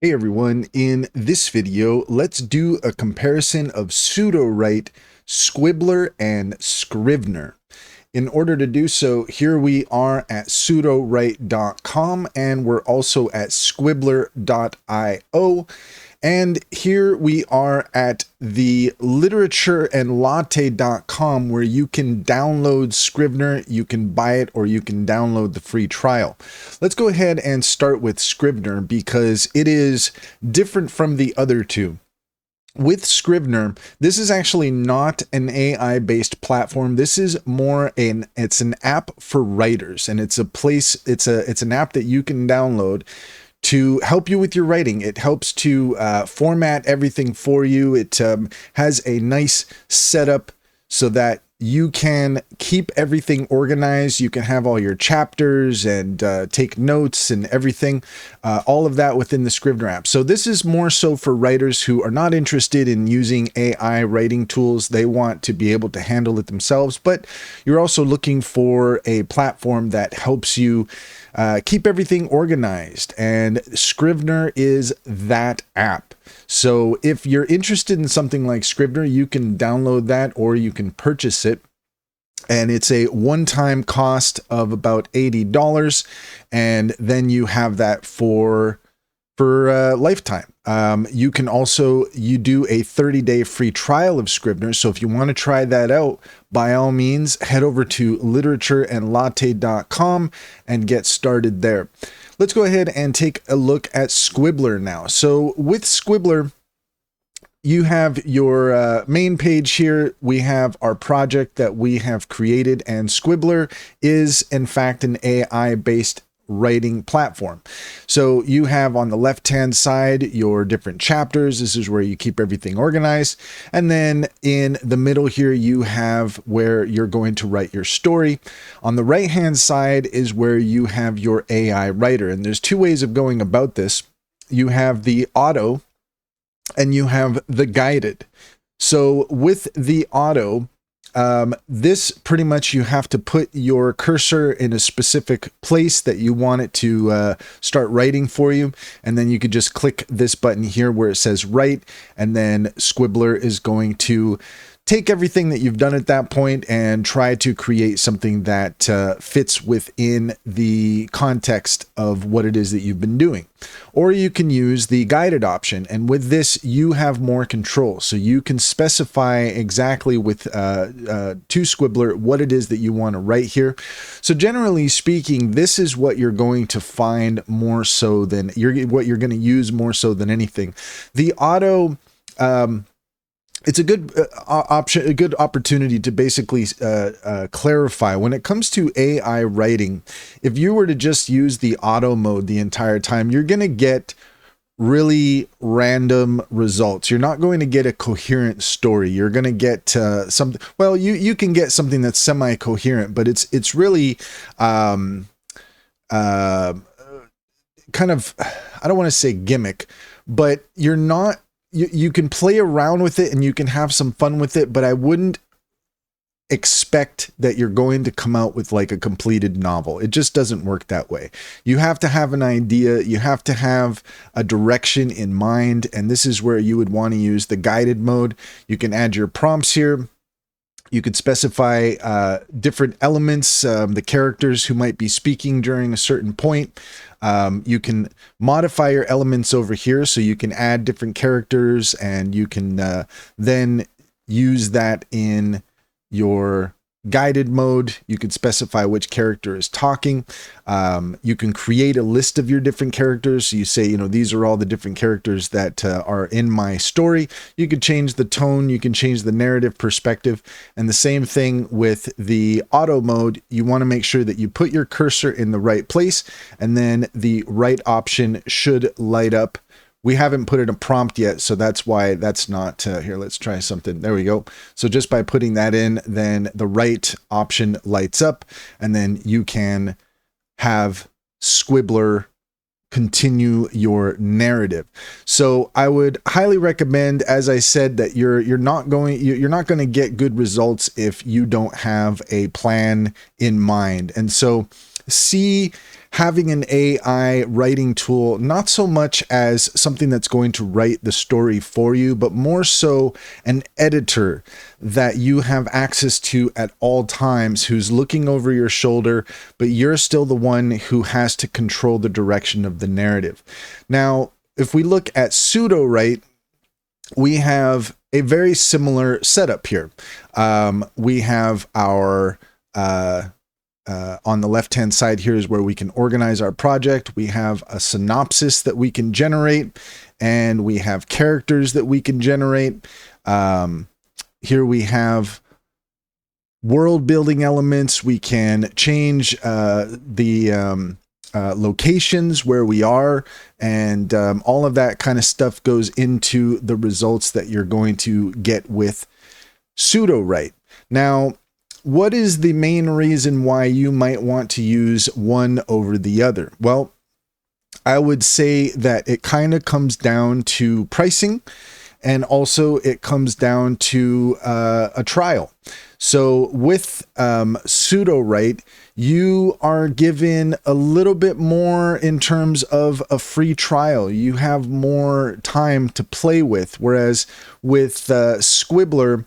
Hey everyone, in this video, let's do a comparison of Sudowrite, Squibler, and Scrivener. In order to do so, here we are at Sudowrite.com and we're also at Squibler.io. And here we are at the literatureandlatte.com where you can download Scrivener, you can buy it, or you can download the free trial. Let's go ahead and start with Scrivener because it is different from the other two. With Scrivener, this is actually not an AI-based platform. This is more it's an app for writers, and it's an app that you can download to help you with your writing. It helps to format everything for you. It has a nice setup so that you can keep everything organized. You can have all your chapters and take notes and everything, all of that within the Scrivener app. So this is more so for writers who are not interested in using AI writing tools. They want to be able to handle it themselves, but you're also looking for a platform that helps you keep everything organized, and Scrivener is that app. So if you're interested in something like Scrivener, you can download that or you can purchase it. And it's a one-time cost of about $80, and then you have that for lifetime. You can also, you do a 30-day free trial of Scrivener. So if you want to try that out, by all means, head over to literatureandlatte.com and get started there. Let's go ahead and take a look at Squibler now. So with Squibler, you have your main page here. We have our project that we have created, and Squibler is in fact an AI-based writing platform. So you have on the left-hand side your different chapters. This is where you keep everything organized. And then in the middle here, you have where you're going to write your story. On the right-hand side is where you have your AI writer. And there's two ways of going about this. You have the auto and you have the guided. So with the auto, this pretty much you have to put your cursor in a specific place that you want it to start writing for you. And then you could just click this button here where it says write, and then Squibler is going to take everything that you've done at that point and try to create something that fits within the context of what it is that you've been doing. Or you can use the guided option, and with this you have more control. So you can specify exactly with to Squibler what it is that you want to write here. So generally speaking, this is what you're going to find more so than what you're going to use more so than anything. The auto, it's a good option, a good opportunity to basically clarify when it comes to AI writing. If you were to just use the auto mode the entire time, you're going to get really random results. You're not going to get a coherent story. You're going to get something. Well, you can get something that's semi-coherent, but it's really kind of, I don't want to say gimmick, but you're not. You can play around with it and you can have some fun with it, but I wouldn't expect that you're going to come out with like a completed novel. It just doesn't work that way. You have to have an idea. You have to have a direction in mind. And this is where you would want to use the guided mode. You can add your prompts here. You could specify different elements, the characters who might be speaking during a certain point. You can modify your elements over here, so you can add different characters, and you can then use that in your guided mode. You can specify which character is talking. You can create a list of your different characters. So you say, you know, these are all the different characters that are in my story. You can change the tone. You can change the narrative perspective. And the same thing with the auto mode. You want to make sure that you put your cursor in the right place, and then the right option should light up. We haven't put in a prompt yet, so that's why that's not here. Let's try something. There we go. So just by putting that in, then the right option lights up, and then you can have Squibler continue your narrative. So I would highly recommend, as I said, that you're not going to get good results if you don't have a plan in mind. And so see having an AI writing tool not so much as something that's going to write the story for you, but more so an editor that you have access to at all times, who's looking over your shoulder, but you're still the one who has to control the direction of the narrative. Now, if we look at Sudowrite, we have a very similar setup here. We have our on the left-hand side here is where we can organize our project. We have a synopsis that we can generate, and we have characters that we can generate. Here we have world building elements. We can change the locations where we are, and all of that kind of stuff goes into the results that you're going to get with Sudowrite. Now, what is the main reason why you might want to use one over the other? Well, I would say that it kind of comes down to pricing, and also it comes down to a trial. So with Sudowrite, you are given a little bit more in terms of a free trial. You have more time to play with, whereas with Squibler,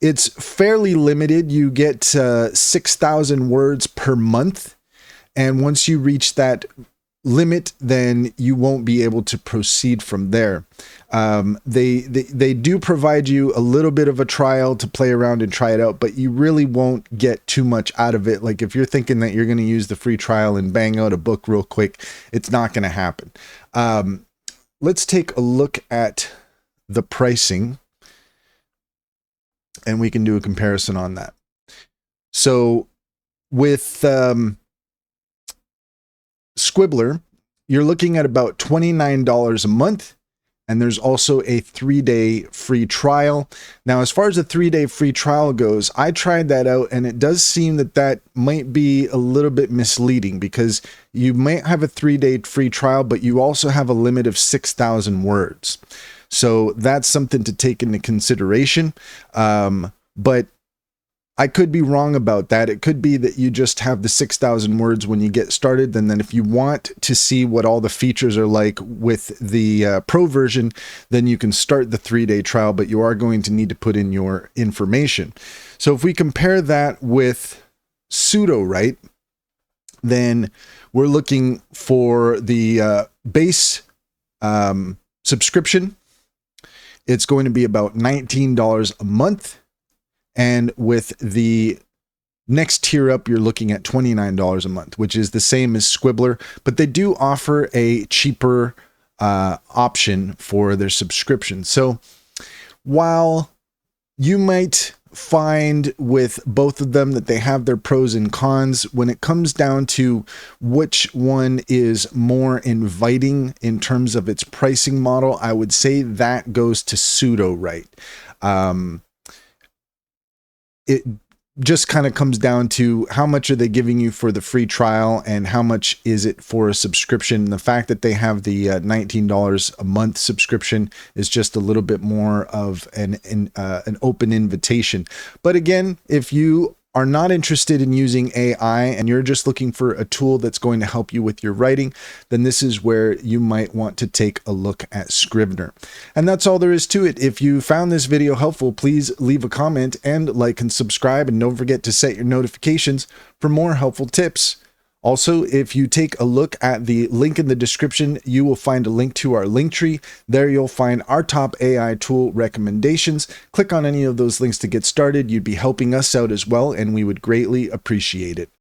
it's fairly limited. You get 6,000 words per month, and once you reach that limit, then you won't be able to proceed from there. They do provide you a little bit of a trial to play around and try it out, but you really won't get too much out of it. Like if you're thinking that you're going to use the free trial and bang out a book real quick, it's not going to happen. Let's take a look at the pricing, and we can do a comparison on that. So with Squibler, you're looking at about $29 a month, and there's also a 3-day free trial. Now, as far as the 3-day free trial goes, I tried that out, and it does seem that that might be a little bit misleading, because you might have a 3-day free trial, but you also have a limit of 6,000 words. So that's something to take into consideration. But I could be wrong about that. It could be that you just have the 6,000 words when you get started. And then if you want to see what all the features are like with the pro version, then you can start the 3-day trial, but you are going to need to put in your information. So if we compare that with Sudowrite, then we're looking for the base subscription. It's going to be about $19 a month. And with the next tier up, you're looking at $29 a month, which is the same as Squibler, but they do offer a cheaper option for their subscription. So while you might find with both of them that they have their pros and cons, when it comes down to which one is more inviting in terms of its pricing model, I would say that goes to Sudowrite. It just kind of comes down to how much are they giving you for the free trial and how much is it for a subscription. The fact that they have the $19 a month subscription is just a little bit more of an open invitation. But again, if you are not interested in using AI and you're just looking for a tool that's going to help you with your writing, then this is where you might want to take a look at Scrivener. And that's all there is to it. If you found this video helpful, please leave a comment and like and subscribe, and don't forget to set your notifications for more helpful tips. Also, if you take a look at the link in the description, you will find a link to our link tree. There you'll find our top AI tool recommendations. Click on any of those links to get started. You'd be helping us out as well, and we would greatly appreciate it.